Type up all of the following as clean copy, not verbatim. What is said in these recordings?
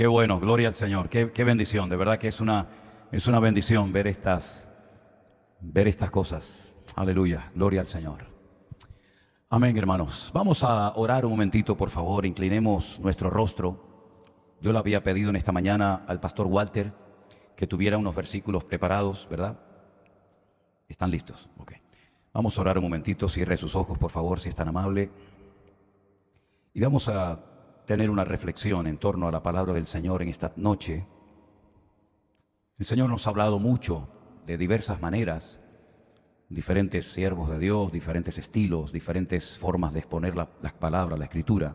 Qué bueno, gloria al Señor, qué bendición, de verdad que es una bendición ver estas cosas. Aleluya, gloria al Señor. Amén, hermanos. Vamos a orar un momentito, por favor, inclinemos nuestro rostro. Yo le había pedido en esta mañana al pastor Walter que tuviera unos versículos preparados, ¿verdad? ¿Están listos? Ok. Vamos a orar un momentito, cierre sus ojos, por favor, si es tan amable. Y vamos a tener una reflexión en torno a la palabra del Señor en esta noche. El Señor nos ha hablado mucho de diversas maneras, diferentes siervos de Dios, diferentes estilos, diferentes formas de exponer las palabras, la Escritura.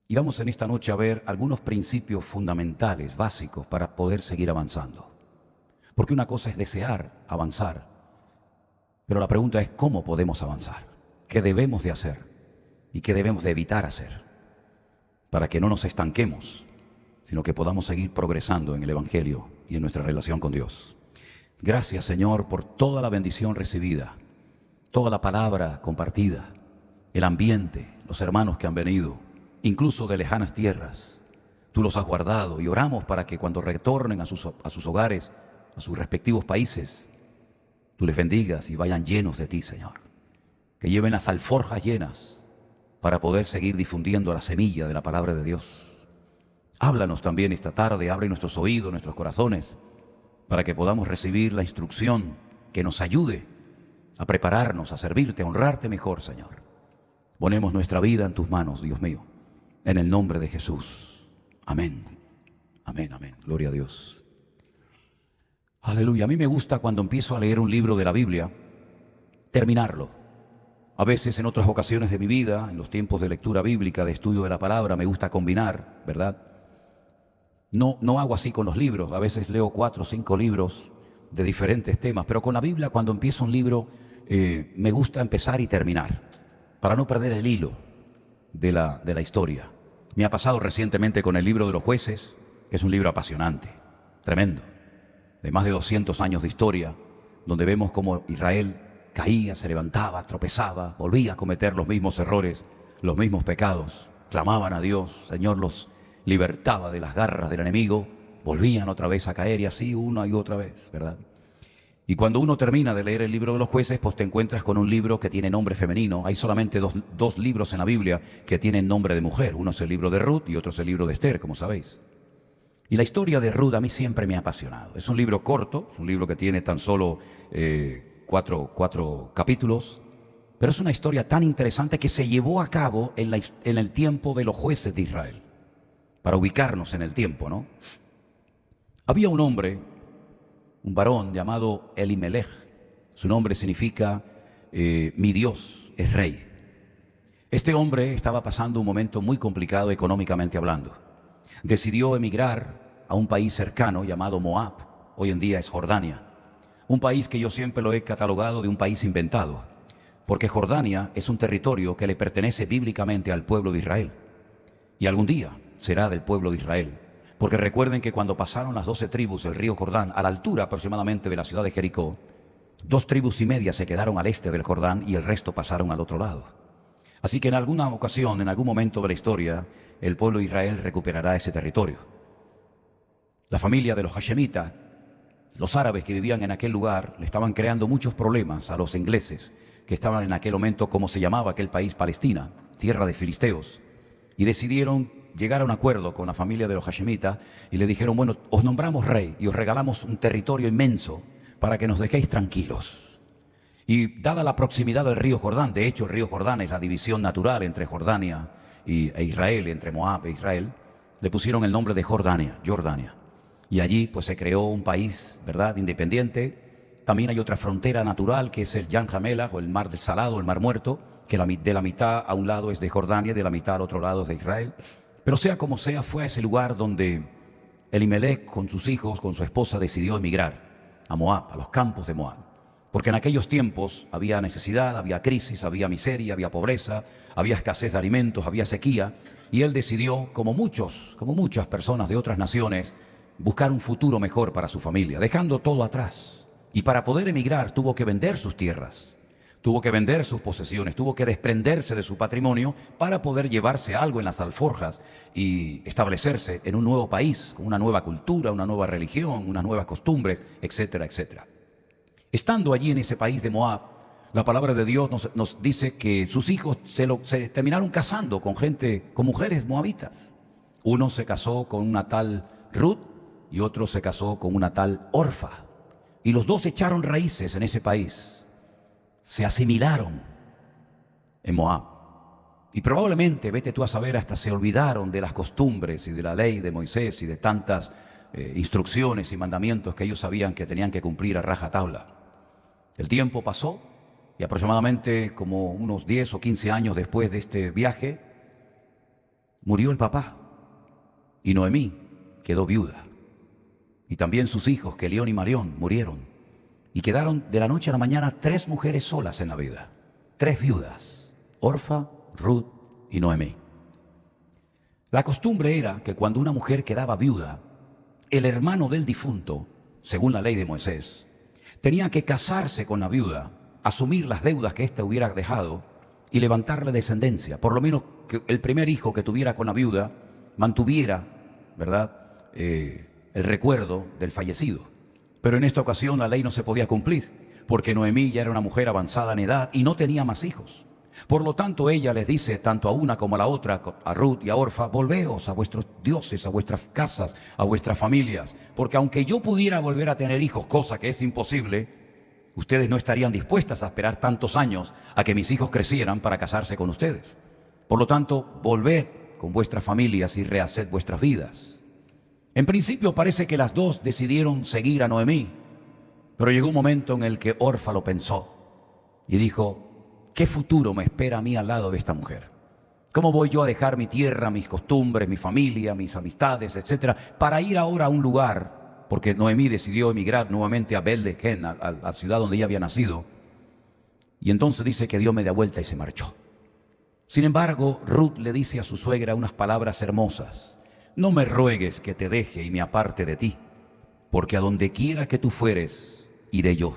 Y vamos en esta noche a ver algunos principios fundamentales, básicos, para poder seguir avanzando. Porque una cosa es desear avanzar, pero la pregunta es ¿cómo podemos avanzar? ¿Qué debemos de hacer? ¿Y qué debemos de evitar hacer? Para que no nos estanquemos, sino que podamos seguir progresando en el Evangelio y en nuestra relación con Dios. Gracias, Señor, por toda la bendición recibida, toda la palabra compartida, el ambiente, los hermanos que han venido, incluso de lejanas tierras. Tú los has guardado y oramos para que cuando retornen a sus hogares, a sus respectivos países, tú les bendigas y vayan llenos de ti, Señor. Que lleven las alforjas llenas para poder seguir difundiendo la semilla de la palabra de Dios. Háblanos también esta tarde, abre nuestros oídos, nuestros corazones, para que podamos recibir la instrucción que nos ayude a prepararnos, a servirte, a honrarte mejor, Señor. Ponemos nuestra vida en tus manos, Dios mío, en el nombre de Jesús. Amén. Amén, amén. Gloria a Dios. Aleluya. A mí me gusta cuando empiezo a leer un libro de la Biblia, terminarlo. A veces en otras ocasiones de mi vida, en los tiempos de lectura bíblica, de estudio de la palabra, me gusta combinar, ¿verdad? No hago así con los libros. A veces leo 4 o 5 libros de diferentes temas, pero con la Biblia cuando empiezo un libro me gusta empezar y terminar, para no perder el hilo de la historia. Me ha pasado recientemente con el libro de los Jueces, que es un libro apasionante, tremendo, de más de 200 años de historia, donde vemos cómo Israel caía, se levantaba, tropezaba, volvía a cometer los mismos errores, los mismos pecados. Clamaban a Dios, Señor los libertaba de las garras del enemigo, volvían otra vez a caer y así una y otra vez, ¿verdad? Y cuando uno termina de leer el libro de los Jueces, pues te encuentras con un libro que tiene nombre femenino. Hay solamente dos libros en la Biblia que tienen nombre de mujer. Uno es el libro de Ruth y otro es el libro de Esther, como sabéis. Y la historia de Ruth a mí siempre me ha apasionado. Es un libro corto, es un libro que tiene tan solo cuatro capítulos, pero es una historia tan interesante que se llevó a cabo en el tiempo de los jueces de Israel, para ubicarnos en el tiempo, ¿no? Había un hombre, un varón llamado Elimelech. Su nombre significa mi Dios es rey. Este hombre estaba pasando un momento muy complicado económicamente hablando. Decidió emigrar a un país cercano llamado Moab, hoy en día es Jordania. Un país que yo siempre lo he catalogado de un país inventado, porque Jordania es un territorio que le pertenece bíblicamente al pueblo de Israel. Y algún día será del pueblo de Israel, porque recuerden que cuando pasaron las 12 tribus del río Jordán, a la altura aproximadamente de la ciudad de Jericó, 2 tribus y media se quedaron al este del Jordán y el resto pasaron al otro lado. Así que en alguna ocasión, en algún momento de la historia, el pueblo de Israel recuperará ese territorio. La familia de los hashemitas, los árabes que vivían en aquel lugar, le estaban creando muchos problemas a los ingleses que estaban en aquel momento, como se llamaba aquel país, Palestina, tierra de filisteos. Y decidieron llegar a un acuerdo con la familia de los hashemitas y le dijeron, bueno, os nombramos rey y os regalamos un territorio inmenso para que nos dejéis tranquilos. Y dada la proximidad del río Jordán, de hecho el río Jordán es la división natural entre Jordania e Israel, entre Moab e Israel, le pusieron el nombre de Jordania. Y allí pues se creó un país, ¿verdad?, independiente. También hay otra frontera natural que es el Yam Hamelach, o el mar del Salado, el mar muerto, que de la mitad a un lado es de Jordania y de la mitad al otro lado es de Israel. Pero sea como sea, fue a ese lugar donde Elimelech con sus hijos, con su esposa, decidió emigrar a Moab, a los campos de Moab. Porque en aquellos tiempos había necesidad, había crisis, había miseria, había pobreza, había escasez de alimentos, había sequía. Y él decidió, como muchas personas de otras naciones, buscar un futuro mejor para su familia, dejando todo atrás. Y para poder emigrar tuvo que vender sus tierras, Tuvo que vender sus posesiones, tuvo que desprenderse de su patrimonio para poder llevarse algo en las alforjas y establecerse en un nuevo país, con una nueva cultura, una nueva religión, unas nuevas costumbres, etcétera, etcétera. Estando allí en ese país de Moab, la palabra de Dios nos dice que sus hijos se terminaron casando con mujeres moabitas. Uno se casó con una tal Ruth y otro se casó con una tal Orfa. Y los dos echaron raíces en ese país. Se asimilaron en Moab. Y probablemente, vete tú a saber, hasta se olvidaron de las costumbres y de la ley de Moisés y de tantas instrucciones y mandamientos que ellos sabían que tenían que cumplir a rajatabla. El tiempo pasó y aproximadamente como unos 10 o 15 años después de este viaje, murió el papá y Noemí quedó viuda. Y también sus hijos, Kelión y Marión, murieron. Y quedaron de la noche a la mañana 3 mujeres solas en la vida. 3 viudas, Orfa, Ruth y Noemí. La costumbre era que cuando una mujer quedaba viuda, el hermano del difunto, según la ley de Moisés, tenía que casarse con la viuda, asumir las deudas que ésta hubiera dejado y levantarle descendencia. Por lo menos que el primer hijo que tuviera con la viuda mantuviera, ¿verdad?, el recuerdo del fallecido. Pero en esta ocasión la ley no se podía cumplir, porque Noemí ya era una mujer avanzada en edad y no tenía más hijos. Por lo tanto, ella les dice tanto a una como a la otra, a Ruth y a Orfa: volveos a vuestros dioses, a vuestras casas, a vuestras familias, porque aunque yo pudiera volver a tener hijos, cosa que es imposible, ustedes no estarían dispuestas a esperar tantos años a que mis hijos crecieran para casarse con ustedes. Por lo tanto, volved con vuestras familias y rehaced vuestras vidas. En principio parece que las dos decidieron seguir a Noemí, pero llegó un momento en el que Orfa lo pensó y dijo: ¿qué futuro me espera a mí al lado de esta mujer? ¿Cómo voy yo a dejar mi tierra, mis costumbres, mi familia, mis amistades, etcétera, para ir ahora a un lugar? Porque Noemí decidió emigrar nuevamente a Beth-lehem, a la ciudad donde ella había nacido. Y entonces dice que dio media vuelta y se marchó. Sin embargo, Ruth le dice a su suegra unas palabras hermosas: no me ruegues que te deje y me aparte de ti, porque a donde quiera que tú fueres, iré yo,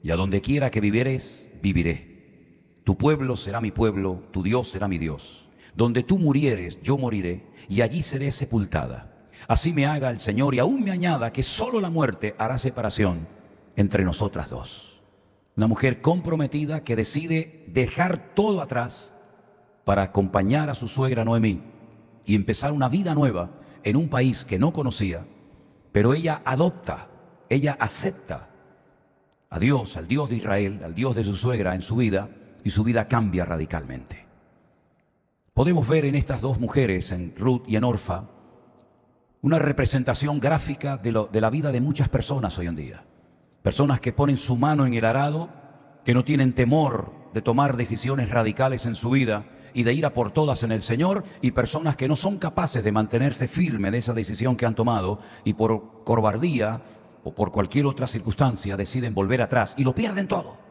y a donde quiera que vivieres, viviré. Tu pueblo será mi pueblo, tu Dios será mi Dios. Donde tú murieres, yo moriré, y allí seré sepultada. Así me haga el Señor, y aún me añada que solo la muerte hará separación entre nosotras dos. Una mujer comprometida que decide dejar todo atrás para acompañar a su suegra Noemí y empezar una vida nueva en un país que no conocía, pero ella adopta, ella acepta a Dios, al Dios de Israel, al Dios de su suegra en su vida, y su vida cambia radicalmente. Podemos ver en estas dos mujeres, en Ruth y en Orfa, una representación gráfica de la vida de muchas personas hoy en día. Personas que ponen su mano en el arado, que no tienen temor de tomar decisiones radicales en su vida y de ir a por todas en el Señor, y personas que no son capaces de mantenerse firme de esa decisión que han tomado y por cobardía o por cualquier otra circunstancia deciden volver atrás y lo pierden todo.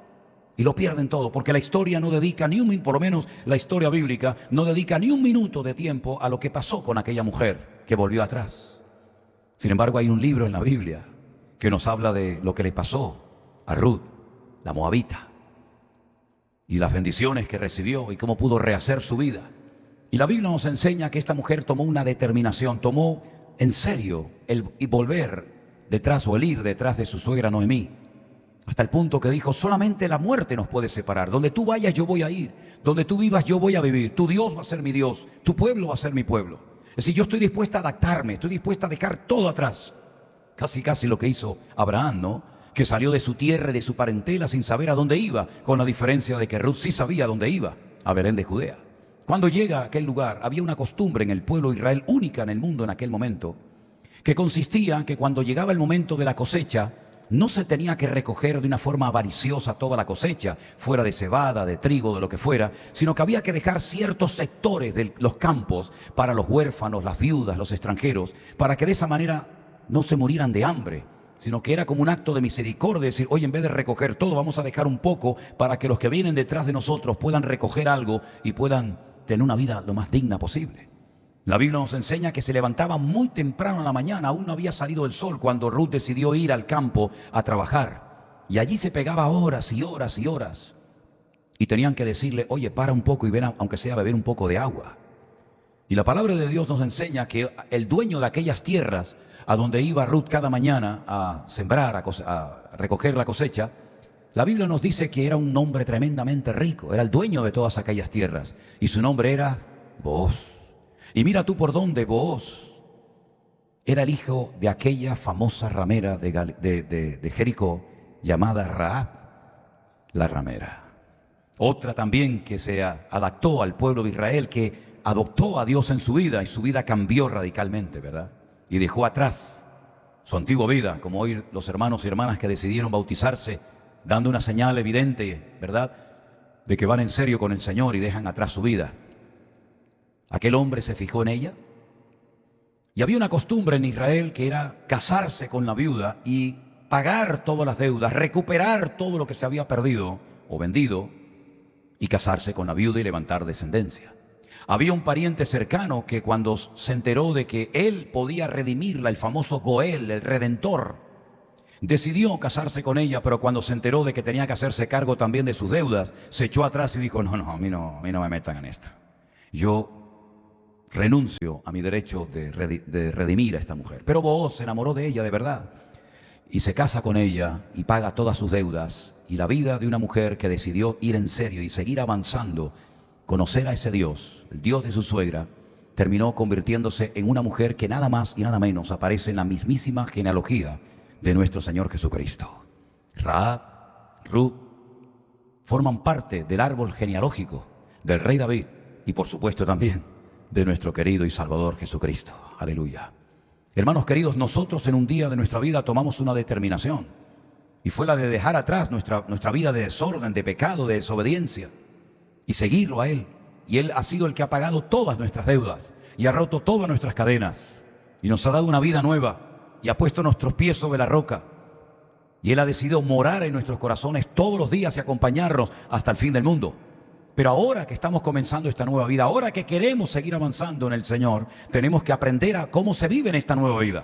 Y lo pierden todo, porque la historia no dedica ni un minuto, por lo menos la historia bíblica, no dedica ni un minuto de tiempo a lo que pasó con aquella mujer que volvió atrás. Sin embargo, hay un libro en la Biblia que nos habla de lo que le pasó a Ruth, la moabita, y las bendiciones que recibió y cómo pudo rehacer su vida. Y la Biblia nos enseña que esta mujer tomó una determinación, tomó en serio el volver detrás o el ir detrás de su suegra Noemí, hasta el punto que dijo: solamente la muerte nos puede separar. Donde tú vayas yo voy a ir, donde tú vivas yo voy a vivir, tu Dios va a ser mi Dios, tu pueblo va a ser mi pueblo. Es decir, yo estoy dispuesta a adaptarme, estoy dispuesta a dejar todo atrás. Casi lo que hizo Abraham, ¿no? Que salió de su tierra y de su parentela sin saber a dónde iba, con la diferencia de que Ruth sí sabía a dónde iba, a Belén de Judea. Cuando llega a aquel lugar, había una costumbre en el pueblo de Israel, única en el mundo en aquel momento, que consistía en que cuando llegaba el momento de la cosecha, no se tenía que recoger de una forma avariciosa toda la cosecha, fuera de cebada, de trigo, de lo que fuera, sino que había que dejar ciertos sectores de los campos para los huérfanos, las viudas, los extranjeros, para que de esa manera no se murieran de hambre, sino que era como un acto de misericordia, decir: oye, en vez de recoger todo, vamos a dejar un poco para que los que vienen detrás de nosotros puedan recoger algo y puedan tener una vida lo más digna posible. La Biblia nos enseña que se levantaba muy temprano en la mañana, aún no había salido el sol, cuando Ruth decidió ir al campo a trabajar. Y allí se pegaba horas y horas y horas. y tenían que decirle, oye, para un poco y ven aunque sea a beber un poco de agua. Y la palabra de Dios nos enseña que el dueño de aquellas tierras a donde iba Ruth cada mañana a sembrar, a recoger la cosecha, la Biblia nos dice que era un hombre tremendamente rico, era el dueño de todas aquellas tierras, y su nombre era Booz. Y mira tú por dónde Booz era el hijo de aquella famosa ramera de Jericó llamada Rahab, la ramera. Otra también que se adaptó al pueblo de Israel, que adoptó a Dios en su vida y su vida cambió radicalmente, ¿verdad? Y dejó atrás su antigua vida, como hoy los hermanos y hermanas que decidieron bautizarse, dando una señal evidente, ¿verdad?, de que van en serio con el Señor y dejan atrás su vida. Aquel hombre se fijó en ella. Y había una costumbre en Israel que era casarse con la viuda y pagar todas las deudas, recuperar todo lo que se había perdido o vendido y casarse con la viuda y levantar descendencia. Había un pariente cercano que cuando se enteró de que él podía redimirla, el famoso Goel, el Redentor, decidió casarse con ella, pero cuando se enteró de que tenía que hacerse cargo también de sus deudas, se echó atrás y dijo, no, a mí no me metan en esto. Yo renuncio a mi derecho de redimir a esta mujer. Pero Booz se enamoró de ella de verdad y se casa con ella y paga todas sus deudas. Y la vida de una mujer que decidió ir en serio y seguir avanzando, conocer a ese Dios, el Dios de su suegra, terminó convirtiéndose en una mujer que nada más y nada menos aparece en la mismísima genealogía de nuestro Señor Jesucristo. Rahab, Ruth, forman parte del árbol genealógico del rey David y por supuesto también de nuestro querido y Salvador Jesucristo. Aleluya. Hermanos queridos, nosotros en un día de nuestra vida tomamos una determinación y fue la de dejar atrás nuestra vida de desorden, de pecado, de desobediencia y seguirlo a Él. Y Él ha sido el que ha pagado todas nuestras deudas y ha roto todas nuestras cadenas y nos ha dado una vida nueva y ha puesto nuestros pies sobre la roca. Y Él ha decidido morar en nuestros corazones todos los días y acompañarnos hasta el fin del mundo. Pero ahora que estamos comenzando esta nueva vida, ahora que queremos seguir avanzando en el Señor, tenemos que aprender a cómo se vive en esta nueva vida.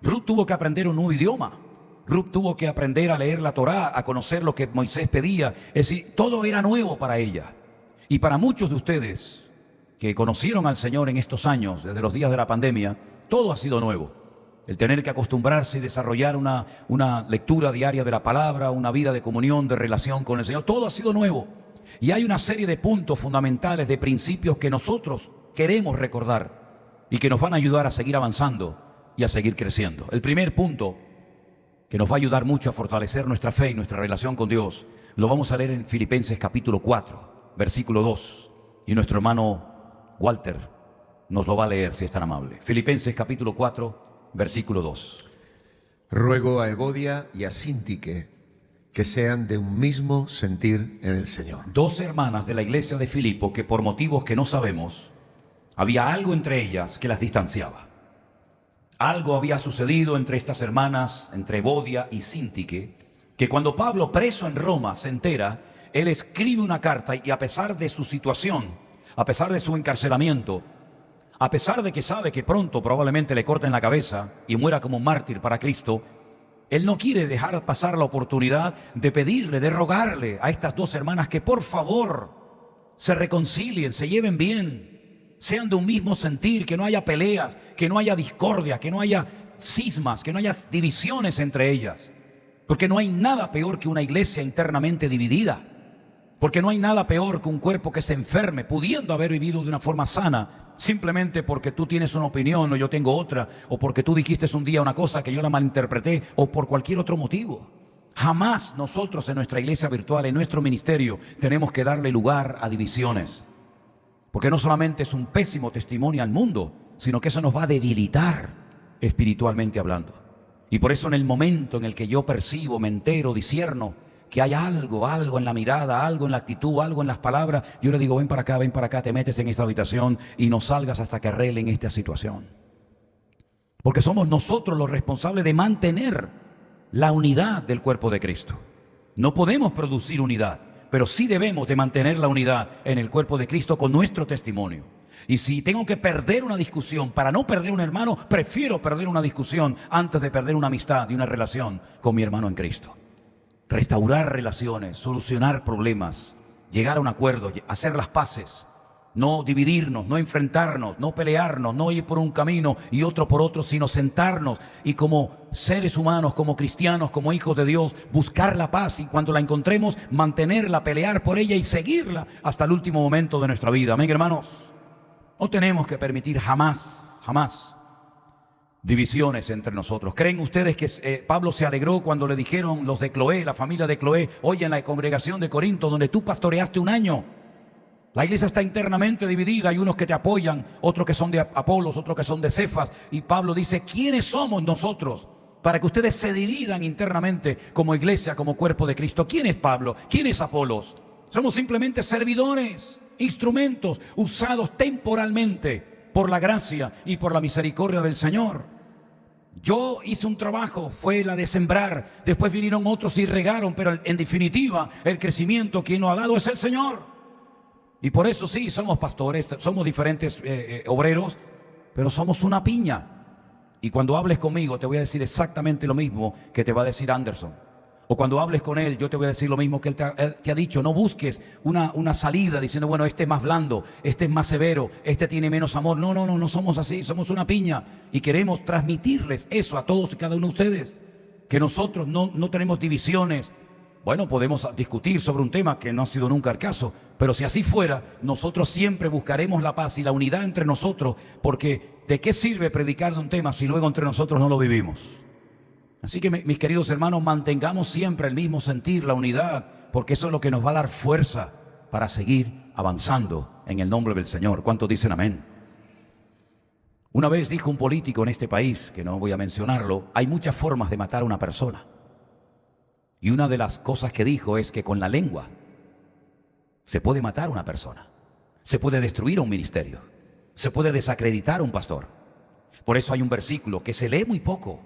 Ruth tuvo que aprender un nuevo idioma. Ruth tuvo que aprender a leer la Torá, a conocer lo que Moisés pedía. Es decir, todo era nuevo para ella. Y para muchos de ustedes que conocieron al Señor en estos años, desde los días de la pandemia, todo ha sido nuevo. El tener que acostumbrarse y desarrollar una lectura diaria de la palabra, una vida de comunión, de relación con el Señor, todo ha sido nuevo. Y hay una serie de puntos fundamentales, de principios que nosotros queremos recordar y que nos van a ayudar a seguir avanzando y a seguir creciendo. El primer punto que nos va a ayudar mucho a fortalecer nuestra fe y nuestra relación con Dios, lo vamos a leer en Filipenses capítulo 4, versículo 2. Y nuestro hermano Walter nos lo va a leer, si es tan amable. Filipenses capítulo 4, versículo 2. Ruego a Evodia y a Síntique que sean de un mismo sentir en el Señor. Dos hermanas de la iglesia de Filipo que por motivos que no sabemos, había algo entre ellas que las distanciaba. Algo había sucedido entre estas hermanas, entre Evodia y Síntique, que cuando Pablo, preso en Roma, se entera, él escribe una carta y a pesar de su situación, a pesar de su encarcelamiento, a pesar de que sabe que pronto probablemente le corten la cabeza y muera como un mártir para Cristo, él no quiere dejar pasar la oportunidad de pedirle, de rogarle a estas dos hermanas que por favor se reconcilien, se lleven bien, sean de un mismo sentir, que no haya peleas, que no haya discordia, que no haya cismas, que no haya divisiones entre ellas. Porque no hay nada peor que una iglesia internamente dividida. Porque no hay nada peor que un cuerpo que se enferme, pudiendo haber vivido de una forma sana, simplemente porque tú tienes una opinión o yo tengo otra, o porque tú dijiste un día una cosa que yo la malinterpreté, o por cualquier otro motivo. Jamás nosotros en nuestra iglesia virtual, en nuestro ministerio, tenemos que darle lugar a divisiones. Porque no solamente es un pésimo testimonio al mundo, sino que eso nos va a debilitar espiritualmente hablando. Y por eso en el momento en el que yo percibo, me entero, discierno que hay algo en la mirada, algo en la actitud, algo en las palabras, yo le digo, ven para acá, te metes en esa habitación y no salgas hasta que arreglen esta situación. Porque somos nosotros los responsables de mantener la unidad del cuerpo de Cristo. No podemos producir unidad, pero sí debemos de mantener la unidad en el cuerpo de Cristo con nuestro testimonio. Y si tengo que perder una discusión para no perder un hermano, prefiero perder una discusión antes de perder una amistad y una relación con mi hermano en Cristo. Restaurar relaciones, solucionar problemas, llegar a un acuerdo, hacer las paces, no dividirnos, no enfrentarnos, no pelearnos, no ir por un camino y otro por otro, sino sentarnos y como seres humanos, como cristianos, como hijos de Dios, buscar la paz y cuando la encontremos, mantenerla, pelear por ella y seguirla hasta el último momento de nuestra vida. Amén, hermanos. No tenemos que permitir jamás, jamás divisiones entre nosotros. ¿Creen ustedes que Pablo se alegró cuando le dijeron los de Cloé, la familia de Cloé, oye, en la congregación de Corinto, donde tú pastoreaste un año, la iglesia está internamente dividida, hay unos que te apoyan, otros que son de Apolos, otros que son de Cefas, y Pablo dice, ¿quiénes somos nosotros para que ustedes se dividan internamente como iglesia, como cuerpo de Cristo? ¿Quién es Pablo? ¿Quién es Apolos? Somos simplemente servidores, instrumentos usados temporalmente por la gracia y por la misericordia del Señor. Yo hice un trabajo, fue la de sembrar, después vinieron otros y regaron, pero en definitiva el crecimiento quien nos ha dado es el Señor. Y por eso sí, somos pastores, somos diferentes obreros, pero somos una piña. Y cuando hables conmigo te voy a decir exactamente lo mismo que te va a decir Anderson. O cuando hables con él, yo te voy a decir lo mismo que él te ha dicho. No busques una salida diciendo, bueno, este es más blando, este es más severo, este tiene menos amor. No, no, no, no somos así, somos una piña. Y queremos transmitirles eso a todos y cada uno de ustedes. Que nosotros no tenemos divisiones. Bueno, podemos discutir sobre un tema que no ha sido nunca el caso, pero si así fuera, nosotros siempre buscaremos la paz y la unidad entre nosotros, porque ¿de qué sirve predicar de un tema si luego entre nosotros no lo vivimos? Así que mis queridos hermanos, mantengamos siempre el mismo sentir, la unidad, porque eso es lo que nos va a dar fuerza para seguir avanzando en el nombre del Señor. ¿Cuántos dicen amén? Una vez dijo un político en este país, que no voy a mencionarlo, hay muchas formas de matar a una persona. Y una de las cosas que dijo es que con la lengua se puede matar a una persona, se puede destruir a un ministerio, se puede desacreditar a un pastor. Por eso hay un versículo que se lee muy poco,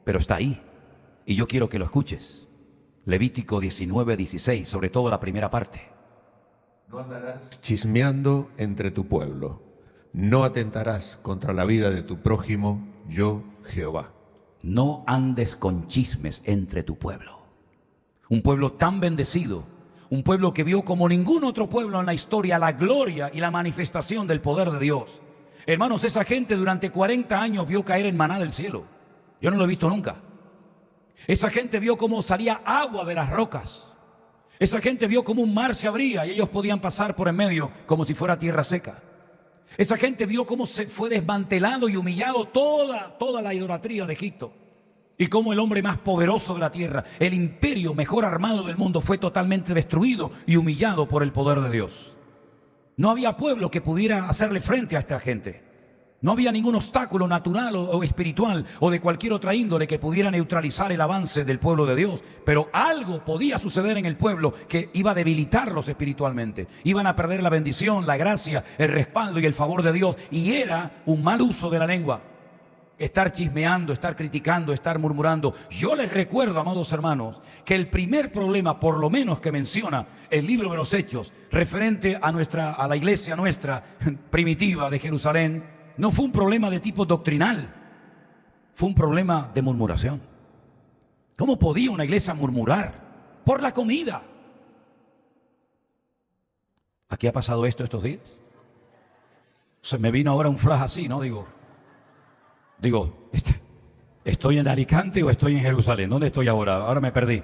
pero está ahí, y yo quiero que lo escuches. Levítico 19:16, sobre todo la primera parte. No andarás chismeando entre tu pueblo, no atentarás contra la vida de tu prójimo, yo Jehová. No andes con chismes entre tu pueblo. Un pueblo tan bendecido, un pueblo que vio como ningún otro pueblo en la historia la gloria y la manifestación del poder de Dios. Hermanos, esa gente durante 40 años vio caer el maná del cielo. Yo no lo he visto nunca. Esa gente vio cómo salía agua de las rocas. Esa gente vio cómo un mar se abría y ellos podían pasar por en medio como si fuera tierra seca. Esa gente vio cómo se fue desmantelado y humillado toda la idolatría de Egipto. Y cómo el hombre más poderoso de la tierra, el imperio mejor armado del mundo, fue totalmente destruido y humillado por el poder de Dios. No había pueblo que pudiera hacerle frente a esta gente. No había ningún obstáculo natural o espiritual o de cualquier otra índole que pudiera neutralizar el avance del pueblo de Dios. Pero algo podía suceder en el pueblo que iba a debilitarlos espiritualmente. Iban a perder la bendición, la gracia, el respaldo y el favor de Dios. Y era un mal uso de la lengua. Estar chismeando, estar criticando, estar murmurando. Yo les recuerdo, amados hermanos, que el primer problema, por lo menos que menciona el libro de los Hechos, referente a la iglesia nuestra primitiva de Jerusalén, no fue un problema de tipo doctrinal, fue un problema de murmuración. ¿Cómo podía una iglesia murmurar? Por la comida. ¿Aquí ha pasado esto estos días? Se me vino ahora un flash así, ¿no? Digo, ¿estoy en Alicante o estoy en Jerusalén? ¿Dónde estoy ahora? Ahora me perdí.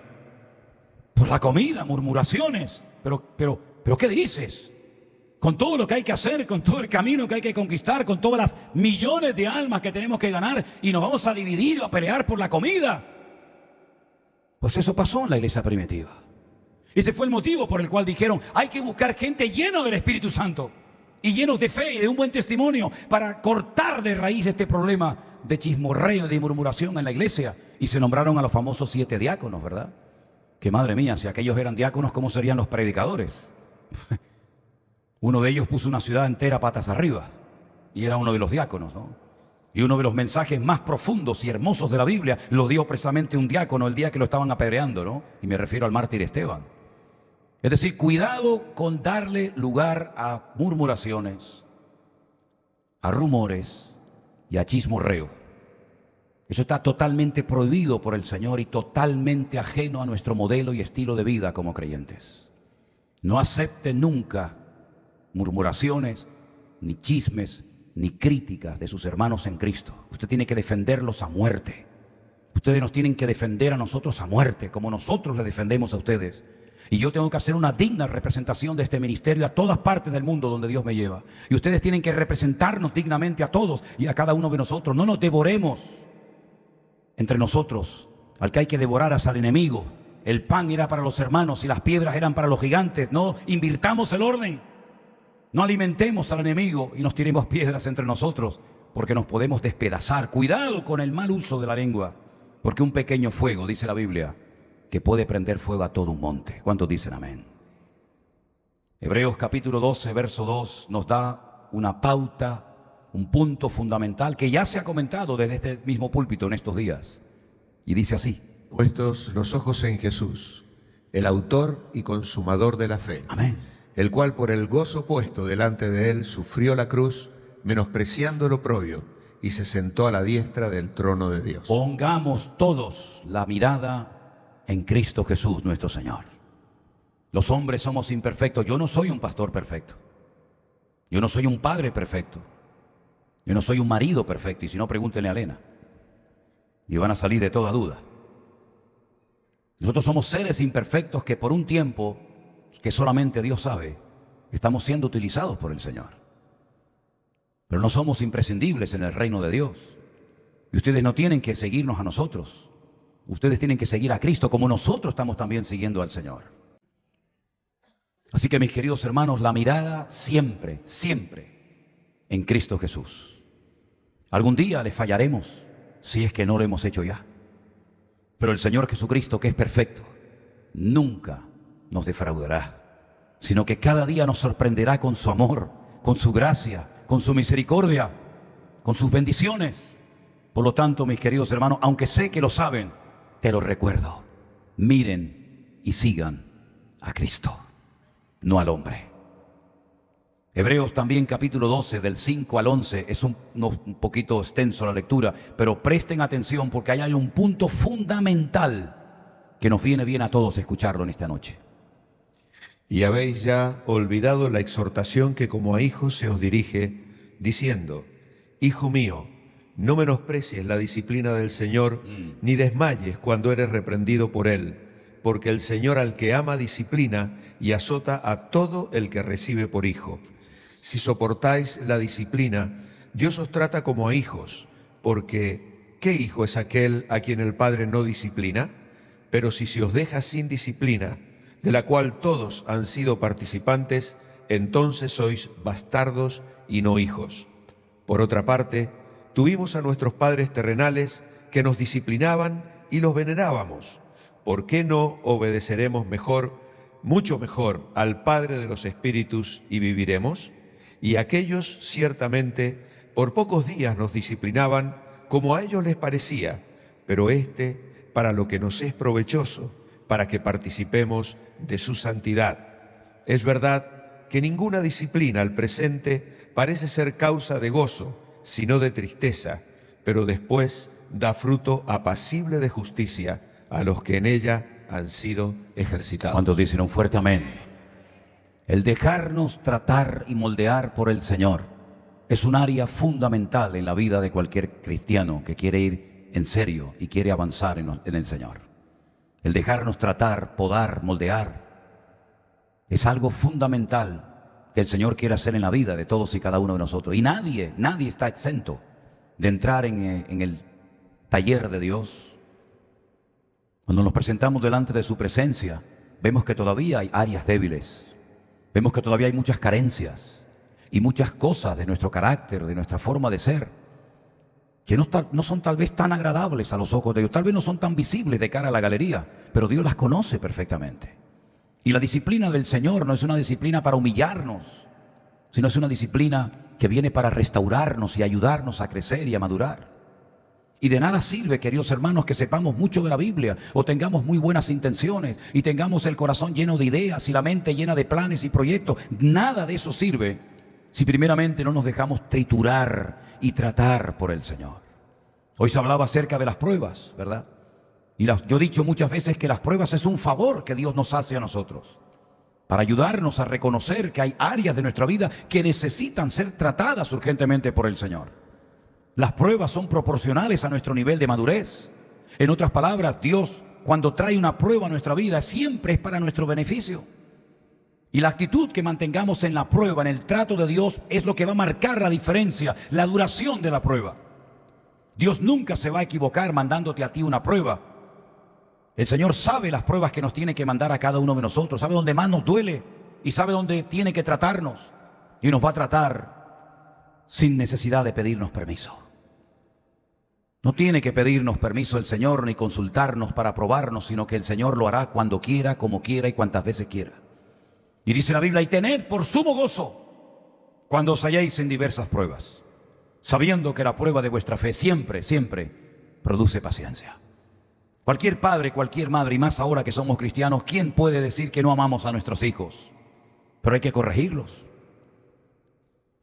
Por la comida, murmuraciones. Pero ¿qué dices? Con todo lo que hay que hacer, con todo el camino que hay que conquistar, con todas las millones de almas que tenemos que ganar y nos vamos a dividir o a pelear por la comida. Pues eso pasó en la iglesia primitiva. Ese fue el motivo por el cual dijeron, hay que buscar gente llena del Espíritu Santo y llenos de fe y de un buen testimonio para cortar de raíz este problema de chismorreo y de murmuración en la iglesia. Y se nombraron a los famosos 7 diáconos, ¿verdad? Que madre mía, si aquellos eran diáconos, ¿cómo serían los predicadores? Uno de ellos puso una ciudad entera patas arriba y era uno de los diáconos, ¿no? Y uno de los mensajes más profundos y hermosos de la Biblia lo dio precisamente un diácono el día que lo estaban apedreando, ¿no? Y me refiero al mártir Esteban. Es decir, cuidado con darle lugar a murmuraciones, a rumores y a chismorreo. Eso está totalmente prohibido por el Señor y totalmente ajeno a nuestro modelo y estilo de vida como creyentes. No acepte nunca murmuraciones, ni chismes, ni críticas de sus hermanos en Cristo. Usted tiene que defenderlos a muerte. Ustedes nos tienen que defender a nosotros a muerte, como nosotros le defendemos a ustedes. Y yo tengo que hacer una digna representación de este ministerio a todas partes del mundo donde Dios me lleva. Y ustedes tienen que representarnos dignamente a todos y a cada uno de nosotros. No nos devoremos entre nosotros. Al que hay que devorar es al enemigo. El pan era para los hermanos y las piedras eran para los gigantes. No invirtamos el orden. No alimentemos al enemigo y nos tiremos piedras entre nosotros, porque nos podemos despedazar. Cuidado con el mal uso de la lengua, porque un pequeño fuego, dice la Biblia, que puede prender fuego a todo un monte. ¿Cuántos dicen amén? Hebreos capítulo 12, verso 2 nos da una pauta, un punto fundamental que ya se ha comentado desde este mismo púlpito en estos días. Y dice así: puestos los ojos en Jesús, el autor y consumador de la fe. Amén. El cual por el gozo puesto delante de él sufrió la cruz, menospreciando el oprobio, y se sentó a la diestra del trono de Dios. Pongamos todos la mirada en Cristo Jesús, nuestro Señor. Los hombres somos imperfectos. Yo no soy un pastor perfecto. Yo no soy un padre perfecto. Yo no soy un marido perfecto. Y si no, pregúntenle a Elena. Y van a salir de toda duda. Nosotros somos seres imperfectos que por un tiempo, que solamente Dios sabe, estamos siendo utilizados por el Señor. Pero no somos imprescindibles en el reino de Dios. Y ustedes no tienen que seguirnos a nosotros. Ustedes tienen que seguir a Cristo como nosotros estamos también siguiendo al Señor. Así que, mis queridos hermanos, la mirada siempre, siempre en Cristo Jesús. Algún día le fallaremos si es que no lo hemos hecho ya. Pero el Señor Jesucristo, que es perfecto, nunca nos defraudará, sino que cada día nos sorprenderá con su amor, con su gracia, con su misericordia, con sus bendiciones. Por lo tanto, mis queridos hermanos, aunque sé que lo saben, te lo recuerdo: miren y sigan a Cristo, no al hombre. Hebreos también capítulo 12 del 5 al 11 es un poquito extenso la lectura, pero presten atención porque ahí hay un punto fundamental que nos viene bien a todos escucharlo en esta noche. Y habéis ya olvidado la exhortación que como a hijos se os dirige, diciendo: Hijo mío, no menosprecies la disciplina del Señor, ni desmayes cuando eres reprendido por Él, porque el Señor al que ama disciplina y azota a todo el que recibe por hijo. Si soportáis la disciplina, Dios os trata como a hijos, porque ¿qué hijo es aquel a quien el Padre no disciplina? Pero si se os deja sin disciplina, de la cual todos han sido participantes, entonces sois bastardos y no hijos. Por otra parte, tuvimos a nuestros padres terrenales que nos disciplinaban y los venerábamos. ¿Por qué no obedeceremos mejor, mucho mejor, al Padre de los Espíritus y viviremos? Y aquellos, ciertamente, por pocos días nos disciplinaban como a ellos les parecía, pero para lo que nos es provechoso, para que participemos de su santidad. Es verdad que ninguna disciplina al presente parece ser causa de gozo, sino de tristeza, pero después da fruto apacible de justicia a los que en ella han sido ejercitados. ¿Cuántos dicen un fuerte amén? El dejarnos tratar y moldear por el Señor es un área fundamental en la vida de cualquier cristiano que quiere ir en serio y quiere avanzar en el Señor. El dejarnos tratar, podar, moldear es algo fundamental que el Señor quiere hacer en la vida de todos y cada uno de nosotros. Y nadie está exento de entrar en el taller de Dios. Cuando nos presentamos delante de su presencia, vemos que todavía hay áreas débiles. Vemos que todavía hay muchas carencias y muchas cosas de nuestro carácter, de nuestra forma de ser, que no son tal vez tan agradables a los ojos de Dios, tal vez no son tan visibles de cara a la galería, pero Dios las conoce perfectamente. Y la disciplina del Señor no es una disciplina para humillarnos, sino es una disciplina que viene para restaurarnos y ayudarnos a crecer y a madurar. Y de nada sirve, queridos hermanos, que sepamos mucho de la Biblia o tengamos muy buenas intenciones y tengamos el corazón lleno de ideas y la mente llena de planes y proyectos. Nada de eso sirve si primeramente no nos dejamos triturar y tratar por el Señor. Hoy se hablaba acerca de las pruebas, ¿verdad? Y yo he dicho muchas veces que las pruebas es un favor que Dios nos hace a nosotros. para ayudarnos a reconocer que hay áreas de nuestra vida que necesitan ser tratadas urgentemente por el Señor. Las pruebas son proporcionales a nuestro nivel de madurez. En otras palabras, Dios, cuando trae una prueba a nuestra vida, siempre es para nuestro beneficio. Y la actitud que mantengamos en la prueba, en el trato de Dios, es lo que va a marcar la diferencia, la duración de la prueba. Dios nunca se va a equivocar mandándote a ti una prueba. El Señor sabe las pruebas que nos tiene que mandar a cada uno de nosotros, sabe dónde más nos duele y sabe dónde tiene que tratarnos. Y nos va a tratar sin necesidad de pedirnos permiso. No tiene que pedirnos permiso el Señor ni consultarnos para probarnos, sino que el Señor lo hará cuando quiera, como quiera y cuantas veces quiera. Y dice la Biblia, y tened por sumo gozo cuando os halléis en diversas pruebas, sabiendo que la prueba de vuestra fe siempre, siempre produce paciencia. Cualquier padre, cualquier madre, y más ahora que somos cristianos, ¿quién puede decir que no amamos a nuestros hijos? Pero hay que corregirlos.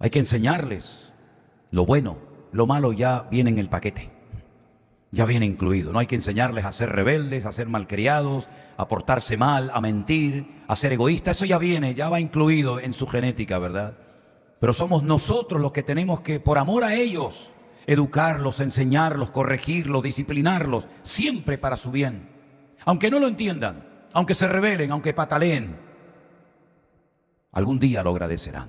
Hay que enseñarles lo bueno, lo malo ya viene en el paquete. Ya viene incluido. No hay que enseñarles a ser rebeldes, a ser malcriados, a portarse mal, a mentir, a ser egoístas. Eso ya viene, ya va incluido en su genética, ¿verdad? Pero somos nosotros los que tenemos que, por amor a ellos, educarlos, enseñarlos, corregirlos, disciplinarlos, siempre para su bien. Aunque no lo entiendan, aunque se rebelen, aunque pataleen, algún día lo agradecerán.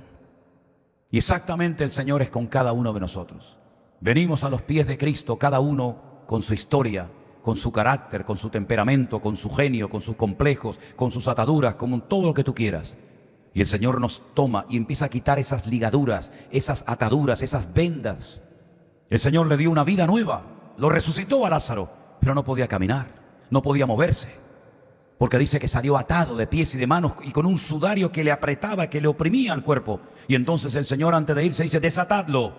Y exactamente el Señor es con cada uno de nosotros. Venimos a los pies de Cristo, cada uno con su historia, con su carácter, con su temperamento, con su genio, con sus complejos, con sus ataduras, con todo lo que tú quieras. Y el Señor nos toma y empieza a quitar esas ligaduras, esas ataduras, esas vendas. El Señor le dio una vida nueva, lo resucitó a Lázaro, pero no podía caminar, no podía moverse. Porque dice que salió atado de pies y de manos y con un sudario que le apretaba, que le oprimía al cuerpo. Y entonces el Señor, antes de irse, dice, desatadlo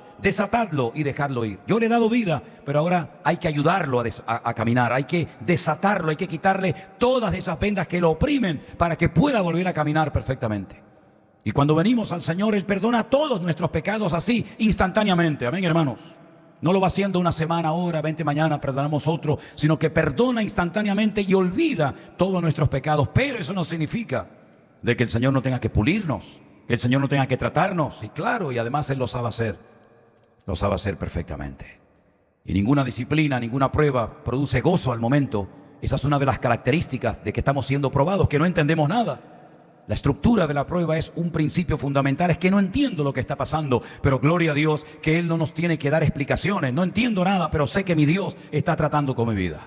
y dejadlo ir. Yo le he dado vida, pero ahora hay que ayudarlo a caminar. Hay que desatarlo, hay que quitarle todas esas vendas que lo oprimen para que pueda volver a caminar perfectamente. Y cuando venimos al Señor, Él perdona todos nuestros pecados así, instantáneamente. Amén, hermanos. No lo va haciendo una semana, ahora, 20 mañana, perdonamos otro, sino que perdona instantáneamente y olvida todos nuestros pecados. Pero eso no significa de que el Señor no tenga que pulirnos, que el Señor no tenga que tratarnos. Y claro, y además Él lo sabe hacer perfectamente. Y ninguna disciplina, ninguna prueba produce gozo al momento. Esa es una de las características de que estamos siendo probados, que no entendemos nada. La estructura de la prueba es un principio fundamental, es que no entiendo lo que está pasando, pero gloria a Dios que Él no nos tiene que dar explicaciones. No entiendo nada, pero sé que mi Dios está tratando con mi vida.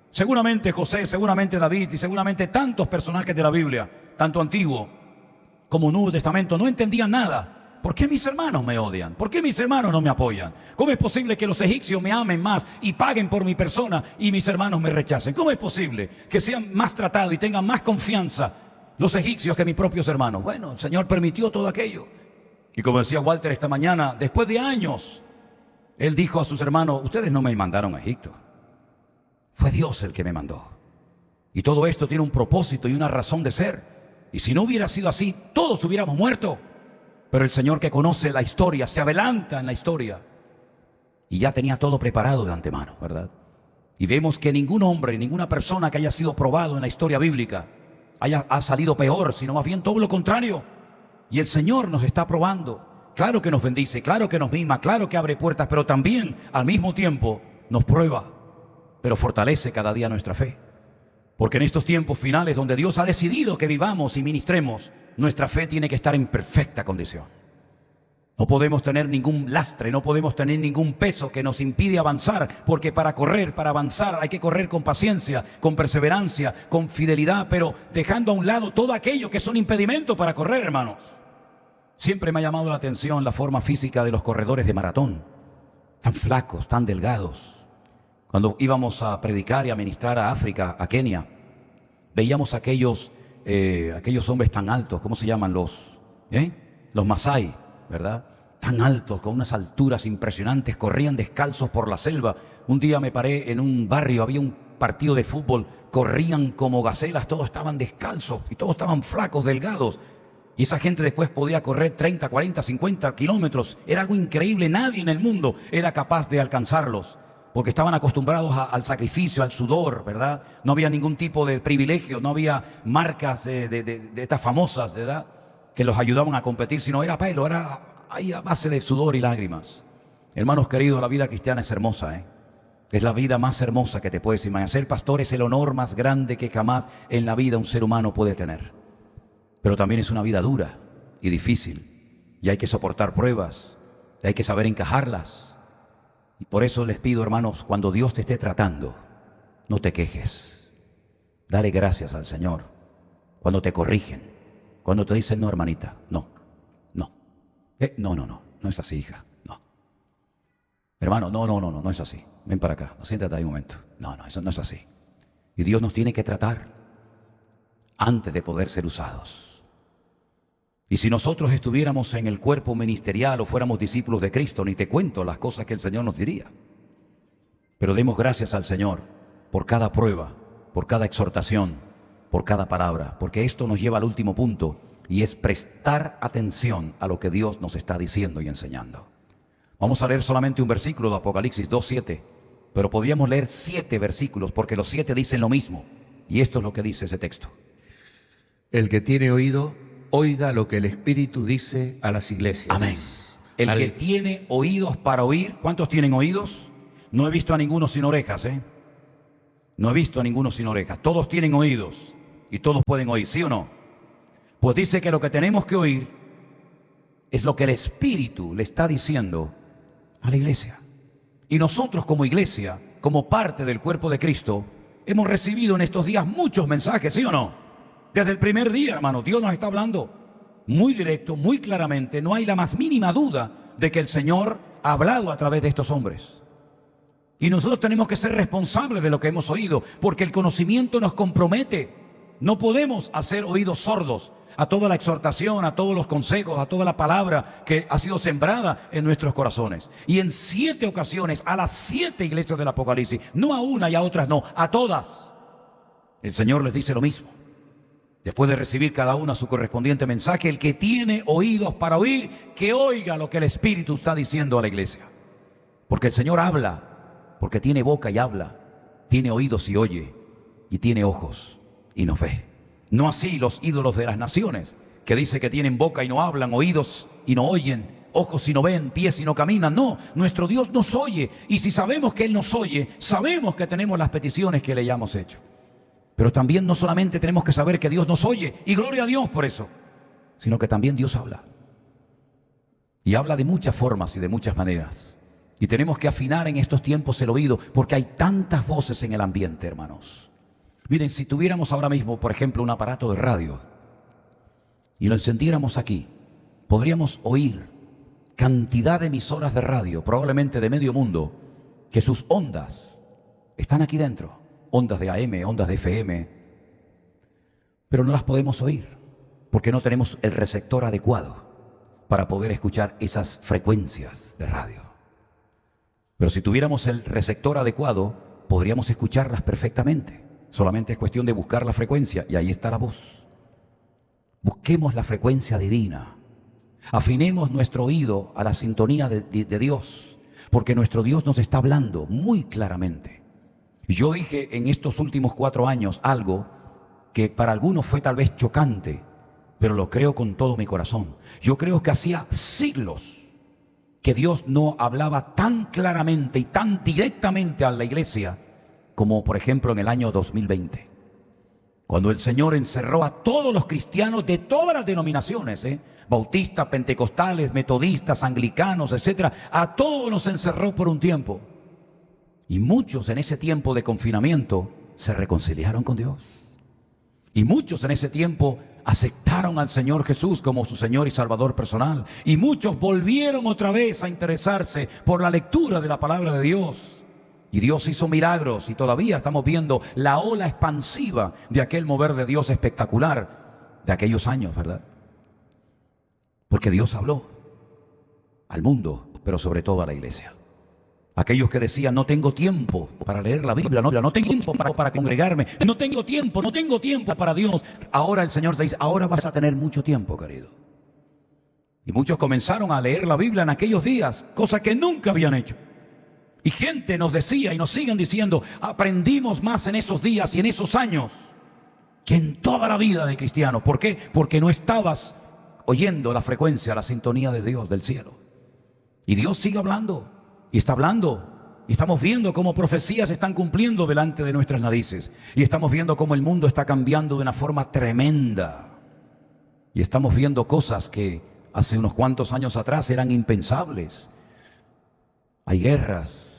Seguramente José, seguramente David y seguramente tantos personajes de la Biblia, tanto Antiguo como Nuevo Testamento, no entendían nada. ¿Por qué mis hermanos me odian? ¿Por qué mis hermanos no me apoyan? ¿Cómo es posible que los egipcios me amen más y paguen por mi persona y mis hermanos me rechacen? ¿Cómo es posible que sean más tratados y tengan más confianza los egipcios que mis propios hermanos? Bueno, el Señor permitió todo aquello. Y como decía Walter esta mañana, después de años, Él dijo a sus hermanos, ustedes no me mandaron a Egipto. Fue Dios el que me mandó. Y todo esto tiene un propósito y una razón de ser. Y si no hubiera sido así, todos hubiéramos muerto. Pero el Señor, que conoce la historia, se adelanta en la historia. Y ya tenía todo preparado de antemano, ¿verdad? Y vemos que ningún hombre, ninguna persona que haya sido probado en la historia bíblica ha salido peor, sino más bien todo lo contrario. Y el Señor nos está probando. Claro que nos bendice, claro que nos mima, claro que abre puertas, pero también al mismo tiempo nos prueba, pero fortalece cada día nuestra fe. Porque en estos tiempos finales donde Dios ha decidido que vivamos y ministremos, nuestra fe tiene que estar en perfecta condición. No podemos tener ningún lastre, no podemos tener ningún peso que nos impide avanzar, porque para correr, para avanzar, hay que correr con paciencia, con perseverancia, con fidelidad, pero dejando a un lado todo aquello que es un impedimento para correr, hermanos. Siempre me ha llamado la atención la forma física de los corredores de maratón, tan flacos, tan delgados. Cuando íbamos a predicar y a ministrar a África, a Kenia, veíamos aquellos hombres tan altos, ¿cómo se llaman? Los Masái, ¿verdad? Tan altos, con unas alturas impresionantes, corrían descalzos por la selva. Un día me paré en un barrio, había un partido de fútbol, corrían como gacelas, todos estaban descalzos y todos estaban flacos, delgados. Y esa gente después podía correr 30, 40, 50 kilómetros. Era algo increíble, nadie en el mundo era capaz de alcanzarlos. porque estaban acostumbrados al sacrificio, al sudor, ¿verdad? No había ningún tipo de privilegio, no había marcas de estas famosas, ¿verdad?, que los ayudaban a competir, sino era pelo, era ahí a base de sudor y lágrimas. Hermanos queridos, la vida cristiana es hermosa, ¿eh? Es la vida más hermosa que te puedes imaginar. Ser pastor es el honor más grande que jamás en la vida un ser humano puede tener. Pero también es una vida dura y difícil, y hay que soportar pruebas, y hay que saber encajarlas. Y por eso les pido, hermanos, cuando Dios te esté tratando, no te quejes. Dale gracias al Señor. Cuando te corrigen, cuando te dicen, no, hermanita, no, no. No es así, hija, no. Hermano, no es así. Ven para acá, siéntate ahí un momento. No, eso no es así. Y Dios nos tiene que tratar antes de poder ser usados. Y si nosotros estuviéramos en el cuerpo ministerial o fuéramos discípulos de Cristo, ni te cuento las cosas que el Señor nos diría. Pero demos gracias al Señor por cada prueba, por cada exhortación, por cada palabra, porque esto nos lleva al último punto, y es prestar atención a lo que Dios nos está diciendo y enseñando. Vamos a leer solamente un versículo de Apocalipsis 2:7, pero podríamos leer 7 versículos, porque los 7 dicen lo mismo, y esto es lo que dice ese texto. El que tiene oído, oiga lo que el Espíritu dice a las iglesias. Amén. El que tiene oídos para oír, ¿cuántos tienen oídos? No he visto a ninguno sin orejas, ¿eh? No he visto a ninguno sin orejas. Todos tienen oídos y todos pueden oír, ¿sí o no? Pues dice que lo que tenemos que oír es lo que el Espíritu le está diciendo a la iglesia. Y nosotros como iglesia, como parte del cuerpo de Cristo, hemos recibido en estos días muchos mensajes, ¿sí o no? Desde el primer día, hermano, Dios nos está hablando muy directo, muy claramente. No hay la más mínima duda de que el Señor ha hablado a través de estos hombres. Y nosotros tenemos que ser responsables de lo que hemos oído, porque el conocimiento nos compromete. No podemos hacer oídos sordos a toda la exhortación, a todos los consejos, a toda la palabra que ha sido sembrada en nuestros corazones. Y en 7 ocasiones, a las 7 iglesias del Apocalipsis, no a una y a otras no, a todas, el Señor les dice lo mismo. Después de recibir cada una su correspondiente mensaje, el que tiene oídos para oír, que oiga lo que el Espíritu está diciendo a la iglesia. Porque el Señor habla, porque tiene boca y habla, tiene oídos y oye, y tiene ojos y no ve. No así los ídolos de las naciones, que dice que tienen boca y no hablan, oídos y no oyen, ojos y no ven, pies y no caminan. No, nuestro Dios nos oye, y si sabemos que Él nos oye, sabemos que tenemos las peticiones que le hayamos hecho. Pero también no solamente tenemos que saber que Dios nos oye, y gloria a Dios por eso, sino que también Dios habla. Y habla de muchas formas y de muchas maneras. Y tenemos que afinar en estos tiempos el oído, porque hay tantas voces en el ambiente, hermanos. Miren, si tuviéramos ahora mismo, por ejemplo, un aparato de radio y lo encendiéramos aquí, podríamos oír cantidad de emisoras de radio, probablemente de medio mundo, que sus ondas están aquí dentro. Ondas de AM, ondas de FM, pero no las podemos oír porque no tenemos el receptor adecuado para poder escuchar esas frecuencias de radio. Pero si tuviéramos el receptor adecuado, podríamos escucharlas perfectamente. Solamente es cuestión de buscar la frecuencia y ahí está la voz. Busquemos la frecuencia divina. Afinemos nuestro oído a la sintonía de Dios, porque nuestro Dios nos está hablando muy claramente. Yo dije en estos últimos 4 años algo que para algunos fue tal vez chocante, pero lo creo con todo mi corazón. Yo creo que hacía siglos que Dios no hablaba tan claramente y tan directamente a la iglesia como por ejemplo en el año 2020, cuando el Señor encerró a todos los cristianos de todas las denominaciones, bautistas, pentecostales, metodistas, anglicanos, etcétera. A todos nos encerró por un tiempo. Y muchos en ese tiempo de confinamiento se reconciliaron con Dios. Y muchos en ese tiempo aceptaron al Señor Jesús como su Señor y Salvador personal. Y muchos volvieron otra vez a interesarse por la lectura de la palabra de Dios. Y Dios hizo milagros y todavía estamos viendo la ola expansiva de aquel mover de Dios espectacular de aquellos años, ¿verdad? Porque Dios habló al mundo, pero sobre todo a la iglesia. Aquellos que decían, no tengo tiempo para leer la Biblia, no tengo tiempo para congregarme, no tengo tiempo para Dios. Ahora el Señor te dice, ahora vas a tener mucho tiempo, querido. Y muchos comenzaron a leer la Biblia en aquellos días, cosa que nunca habían hecho. Y gente nos decía y nos siguen diciendo, aprendimos más en esos días y en esos años que en toda la vida de cristianos. ¿Por qué? Porque no estabas oyendo la frecuencia, la sintonía de Dios del cielo. Y Dios sigue hablando y está hablando. Y estamos viendo cómo profecías se están cumpliendo delante de nuestras narices. Y estamos viendo cómo el mundo está cambiando de una forma tremenda. Y estamos viendo cosas que hace unos cuantos años atrás eran impensables. Hay guerras.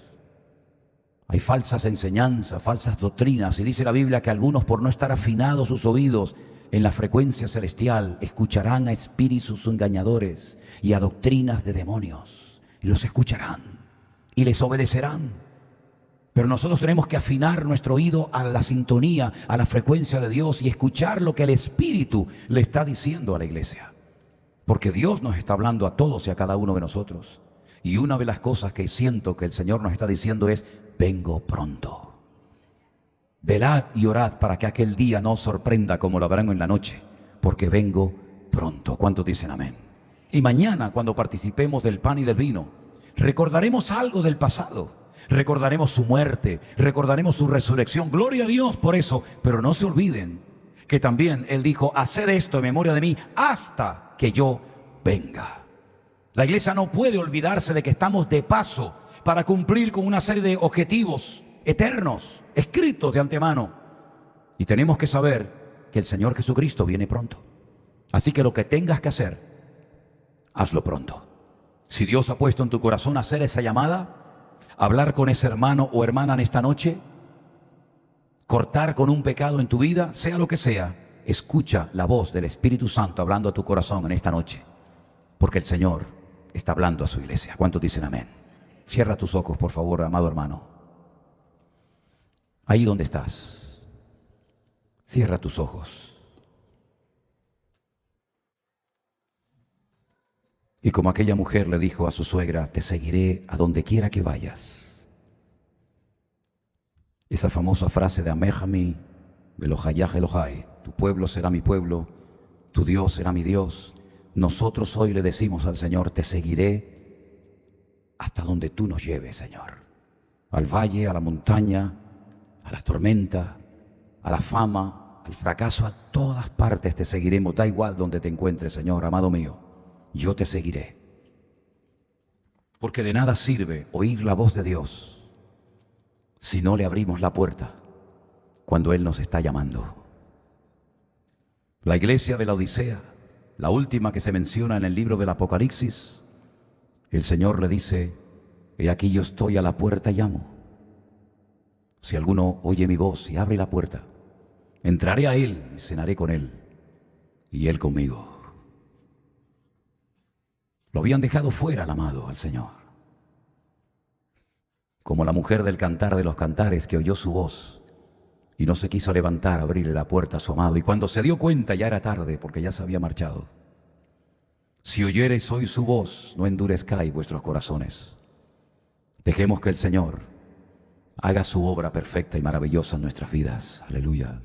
Hay falsas enseñanzas, falsas doctrinas, y dice la Biblia que algunos, por no estar afinados sus oídos en la frecuencia celestial, escucharán a espíritus engañadores y a doctrinas de demonios, y los escucharán y les obedecerán. Pero nosotros tenemos que afinar nuestro oído a la sintonía, a la frecuencia de Dios, y escuchar lo que el Espíritu le está diciendo a la iglesia, porque Dios nos está hablando a todos y a cada uno de nosotros. Y una de las cosas que siento que el Señor nos está diciendo es: vengo pronto. Velad y orad para que aquel día no os sorprenda como lo harán en la noche, porque vengo pronto. ¿Cuántos dicen amén? Y mañana, cuando participemos del pan y del vino, recordaremos algo del pasado. Recordaremos su muerte, recordaremos su resurrección. Gloria a Dios por eso. Pero no se olviden que también Él dijo: haced esto en memoria de mí hasta que yo venga. La iglesia no puede olvidarse de que estamos de paso para cumplir con una serie de objetivos eternos, escritos de antemano. Y tenemos que saber que el Señor Jesucristo viene pronto. Así que lo que tengas que hacer, hazlo pronto. Si Dios ha puesto en tu corazón hacer esa llamada, hablar con ese hermano o hermana en esta noche, cortar con un pecado en tu vida, sea lo que sea, escucha la voz del Espíritu Santo hablando a tu corazón en esta noche. Porque el Señor está hablando a su iglesia. ¿Cuántos dicen amén? Cierra tus ojos, por favor, amado hermano. Ahí donde estás, cierra tus ojos. Y como aquella mujer le dijo a su suegra: te seguiré a donde quiera que vayas. Esa famosa frase de Amejami, Belohayaj Elohai, tu pueblo será mi pueblo, tu Dios será mi Dios. Nosotros hoy le decimos al Señor: te seguiré hasta donde tú nos lleves, Señor. Al valle, a la montaña, a la tormenta, a la fama, al fracaso, a todas partes te seguiremos. Da igual donde te encuentres, Señor, amado mío, yo te seguiré. Porque de nada sirve oír la voz de Dios si no le abrimos la puerta cuando Él nos está llamando. La iglesia de la Odisea, la última que se menciona en el libro del Apocalipsis, el Señor le dice: he aquí yo estoy a la puerta y llamo. Si alguno oye mi voz y abre la puerta, entraré a Él y cenaré con Él y Él conmigo. Lo habían dejado fuera al amado, al Señor. Como la mujer del Cantar de los Cantares, que oyó su voz y no se quiso levantar a abrirle la puerta a su amado. Y cuando se dio cuenta ya era tarde, porque ya se había marchado. Si oyereis hoy su voz, no endurezcáis vuestros corazones. Dejemos que el Señor haga su obra perfecta y maravillosa en nuestras vidas. Aleluya.